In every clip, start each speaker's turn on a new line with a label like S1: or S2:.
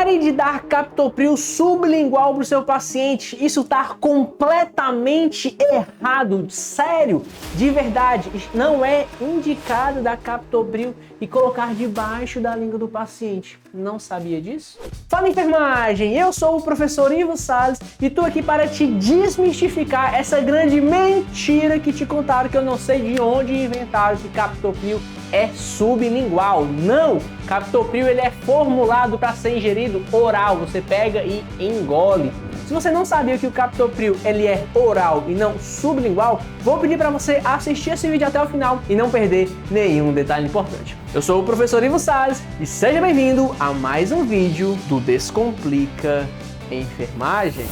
S1: Pare de dar captopril sublingual para o seu paciente. Isso está completamente errado. Sério, de verdade. Não é indicado dar captopril e colocar debaixo da língua do paciente. Não sabia disso? Fala, enfermagem! Eu sou o professor Ivo Salles e estou aqui para te desmistificar essa grande mentira que te contaram, que eu não sei de onde inventaram que captopril é sublingual. Não! Captopril ele é formulado para ser ingerido oral. Você pega e engole. Se você não sabia que o captopril ele é oral e não sublingual, vou pedir para você assistir esse vídeo até o final e não perder nenhum detalhe importante. Eu sou o professor Ivo Salles e seja bem-vindo a mais um vídeo do Descomplica Enfermagem.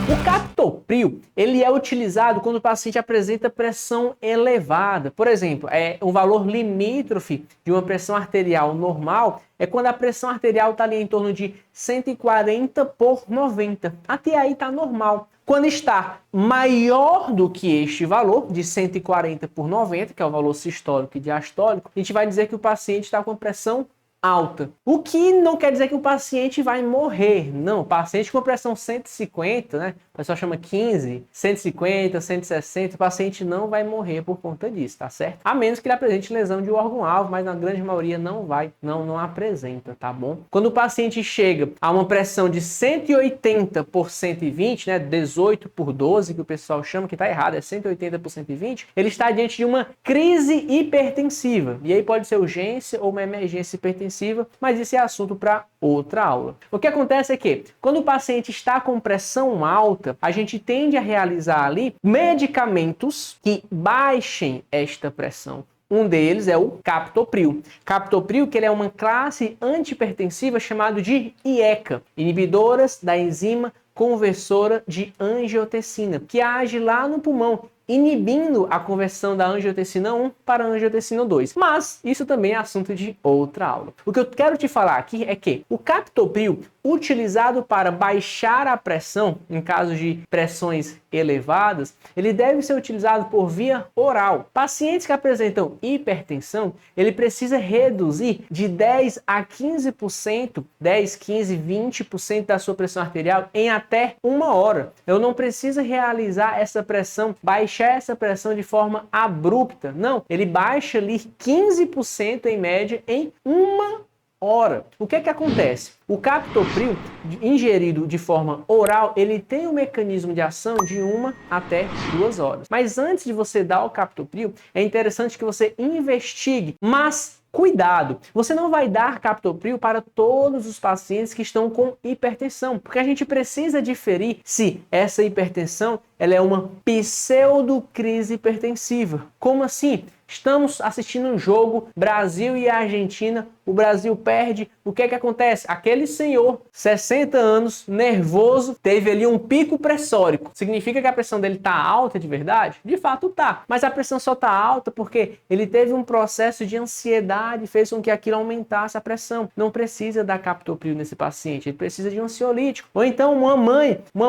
S1: O captopril ele é utilizado quando o paciente apresenta pressão elevada. Por exemplo, um valor limítrofe de uma pressão arterial normal é quando a pressão arterial está ali em torno de 140 por 90. Até aí está normal. Quando está maior do que este valor, de 140 por 90, que é o valor sistólico e diastólico, a gente vai dizer que o paciente está com pressão alta. O que não quer dizer que o paciente vai morrer. Não, o paciente com pressão 150, né? O pessoal chama 15, 150, 160, o paciente não vai morrer por conta disso, tá certo? A menos que ele apresente lesão de órgão-alvo, mas na grande maioria não vai, não apresenta, tá bom? Quando o paciente chega a uma pressão de 180 por 120, né? 18 por 12, que o pessoal chama, que tá errado, é 180 por 120, ele está diante de uma crise hipertensiva. E aí pode ser urgência ou uma emergência hipertensiva, mas isso é assunto para outra aula. O que acontece é que, quando o paciente está com pressão alta, a gente tende a realizar ali medicamentos que baixem esta pressão. Um deles é o captopril. Captopril, que ele é uma classe antihipertensiva chamada de IECA, inibidoras da enzima conversora de angiotensina, que age lá no pulmão, inibindo a conversão da angiotensina 1 para a angiotensina 2. Mas isso também é assunto de outra aula. O que eu quero te falar aqui é que o captopril, utilizado para baixar a pressão, em caso de pressões elevadas, ele deve ser utilizado por via oral. Pacientes que apresentam hipertensão, ele precisa reduzir de 10 a 15%, 10, 15, 20% da sua pressão arterial em até 1 hora. Eu não preciso realizar essa pressão, baixar essa pressão de forma abrupta. Não, ele baixa ali 15% em média em 1 hora. O que acontece? O captopril, ingerido de forma oral, ele tem um mecanismo de ação de 1 até 2 horas. Mas antes de você dar o captopril, é interessante que você investigue, mas cuidado, você não vai dar captopril para todos os pacientes que estão com hipertensão, porque a gente precisa diferir se essa hipertensão ela é uma pseudocrise hipertensiva. Como assim? Estamos assistindo um jogo, Brasil e Argentina, o Brasil perde, o que acontece? Aquele senhor, 60 anos, nervoso, teve ali um pico pressórico. Significa que a pressão dele está alta de verdade? De fato está, mas a pressão só está alta porque ele teve um processo de ansiedade, fez com que aquilo aumentasse a pressão. Não precisa dar captopril nesse paciente, ele precisa de um ansiolítico. Ou então uma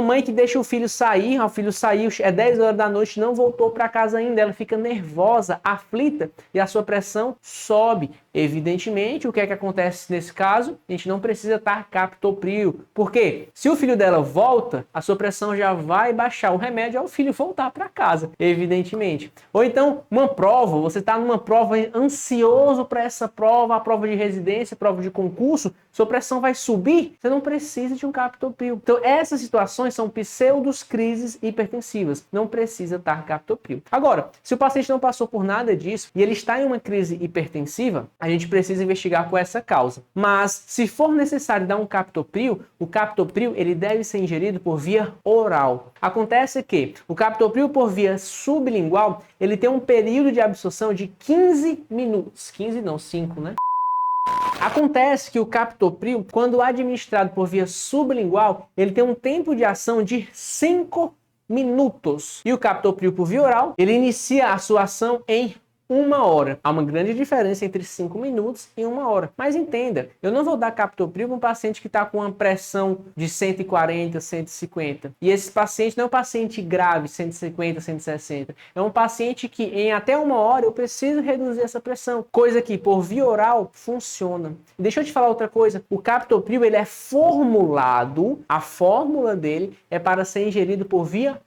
S1: mãe que deixa o filho sair, o filho saiu, é 10 horas da noite, não voltou para casa ainda, ela fica nervosa, aflita e a sua pressão sobe. Evidentemente, o que acontece nesse caso? A gente não precisa dar captopril. Por quê? Se o filho dela volta, a sua pressão já vai baixar. O remédio é o filho voltar para casa, evidentemente. Ou então, uma prova, você está numa prova ansioso para essa prova, a prova de residência, a prova de concurso, sua pressão vai subir, você não precisa de um captopril. Então, essas situações são pseudocrises hipertensivas. Não precisa dar captopril. Agora, se o paciente não passou por nada disso e ele está em uma crise hipertensiva, a gente precisa investigar com essa causa. Mas, se for necessário dar um captopril, o captopril ele deve ser ingerido por via oral. Acontece que o captopril por via sublingual, ele tem um período de absorção de 15 minutos. 15 não, 5, né? Acontece que o captopril, quando administrado por via sublingual, ele tem um tempo de ação de 5 minutos. E o captopril por via oral, ele inicia a sua ação em 1 hora. Há uma grande diferença entre 5 minutos e 1 hora. Mas entenda, eu não vou dar captopril para um paciente que está com uma pressão de 140, 150. E esse paciente não é um paciente grave, 150, 160. É um paciente que em até 1 hora eu preciso reduzir essa pressão. Coisa que por via oral funciona. Deixa eu te falar outra coisa. O captopril ele é formulado, a fórmula dele é para ser ingerido por via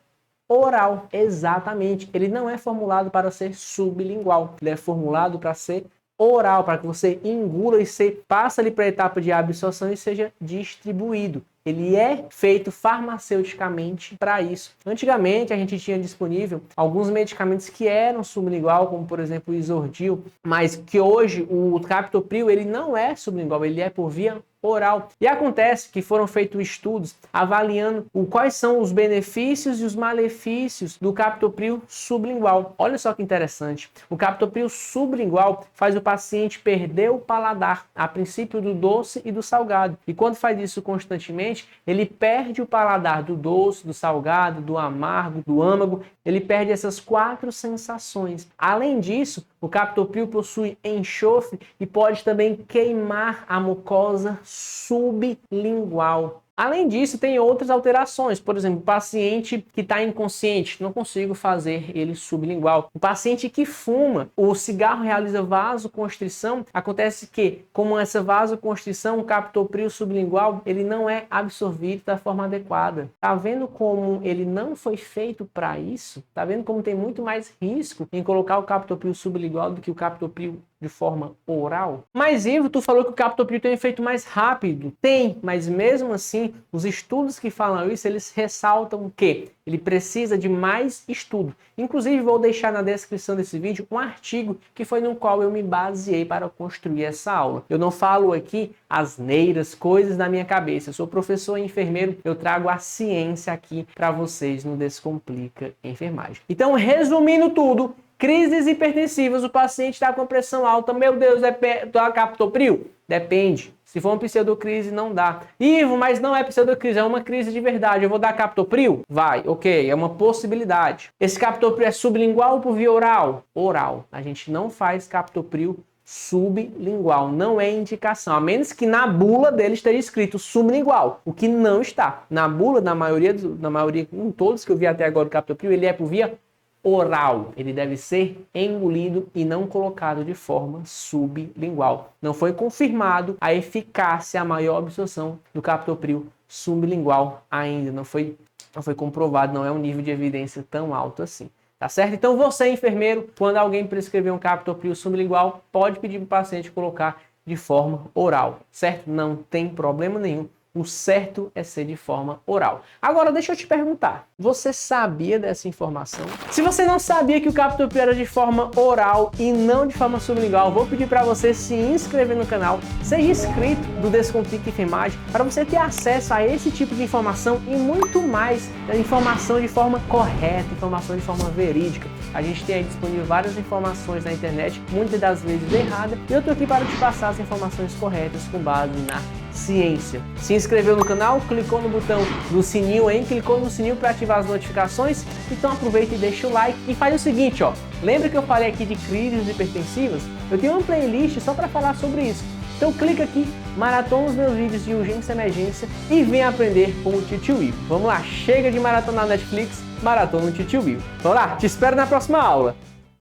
S1: oral, exatamente. Ele não é formulado para ser sublingual, ele é formulado para ser oral, para que você engula e você passe ali para a etapa de absorção e seja distribuído. Ele é feito farmaceuticamente para isso. Antigamente a gente tinha disponível alguns medicamentos que eram sublingual, como por exemplo o Isordil, mas que hoje o captopril ele não é sublingual, ele é por via oral. E acontece que foram feitos estudos avaliando quais são os benefícios e os malefícios do captopril sublingual. Olha só que interessante. O captopril sublingual faz o paciente perder o paladar, a princípio do doce e do salgado. E quando faz isso constantemente, ele perde o paladar do doce, do salgado, do amargo, do âmago. Ele perde essas 4 sensações. Além disso, o captopril possui enxofre e pode também queimar a mucosa sublingual. Além disso, tem outras alterações. Por exemplo, o paciente que está inconsciente, não consigo fazer ele sublingual. O paciente que fuma, o cigarro realiza vasoconstrição. Acontece que, como essa vasoconstrição, o captopril sublingual, ele não é absorvido da forma adequada. Tá vendo como ele não foi feito para isso? Tá vendo como tem muito mais risco em colocar o captopril sublingual do que o captopril de forma oral? Mas Ivo, tu falou que o captopril tem um efeito mais rápido. Tem, mas mesmo assim, os estudos que falam isso, eles ressaltam que ele precisa de mais estudo. Inclusive, vou deixar na descrição desse vídeo um artigo que foi no qual eu me baseei para construir essa aula. Eu não falo aqui asneiras, coisas da minha cabeça. Eu sou professor e enfermeiro, eu trago a ciência aqui para vocês no Descomplica Enfermagem. Então, resumindo tudo, crises hipertensivas, o paciente está com pressão alta, meu Deus, é captopril? Depende. Se for uma pseudocrise, não dá. Ivo, mas não é pseudocrise, é uma crise de verdade. Eu vou dar captopril? Vai, ok, é uma possibilidade. Esse captopril é sublingual ou por via oral? Oral. A gente não faz captopril sublingual, não é indicação, a menos que na bula dele esteja escrito sublingual, o que não está. Na bula, na maioria, em todos que eu vi até agora do captopril, ele é por via oral, ele deve ser engolido e não colocado de forma sublingual. Não foi confirmado a eficácia, a maior absorção do captopril sublingual ainda, não foi comprovado, não é um nível de evidência tão alto assim. Tá certo? Então você, enfermeiro, quando alguém prescrever um captopril sublingual, pode pedir para o paciente colocar de forma oral, certo? Não tem problema nenhum. O certo é ser de forma oral. Agora, deixa eu te perguntar, você sabia dessa informação? Se você não sabia que o captopril era de forma oral e não de forma sublingual, vou pedir para você se inscrever no canal, seja inscrito do Descomplica Enfermagem, para você ter acesso a esse tipo de informação e muito mais, informação de forma correta, informação de forma verídica. A gente tem aí disponível várias informações na internet, muitas das vezes erradas, e eu estou aqui para te passar as informações corretas com base na ciência. Se inscreveu no canal, clicou no botão do sininho, clicou no sininho para ativar as notificações, então aproveita e deixa o like e faz o seguinte, ó, lembra que eu falei aqui de crises hipertensivas? Eu tenho uma playlist só para falar sobre isso. Então clica aqui, maratona os meus vídeos de urgência e emergência e vem aprender com o Titio Ivo. Vamos lá, chega de maratonar Netflix, maratona o Titio Ivo. Vamos lá, te espero na próxima aula.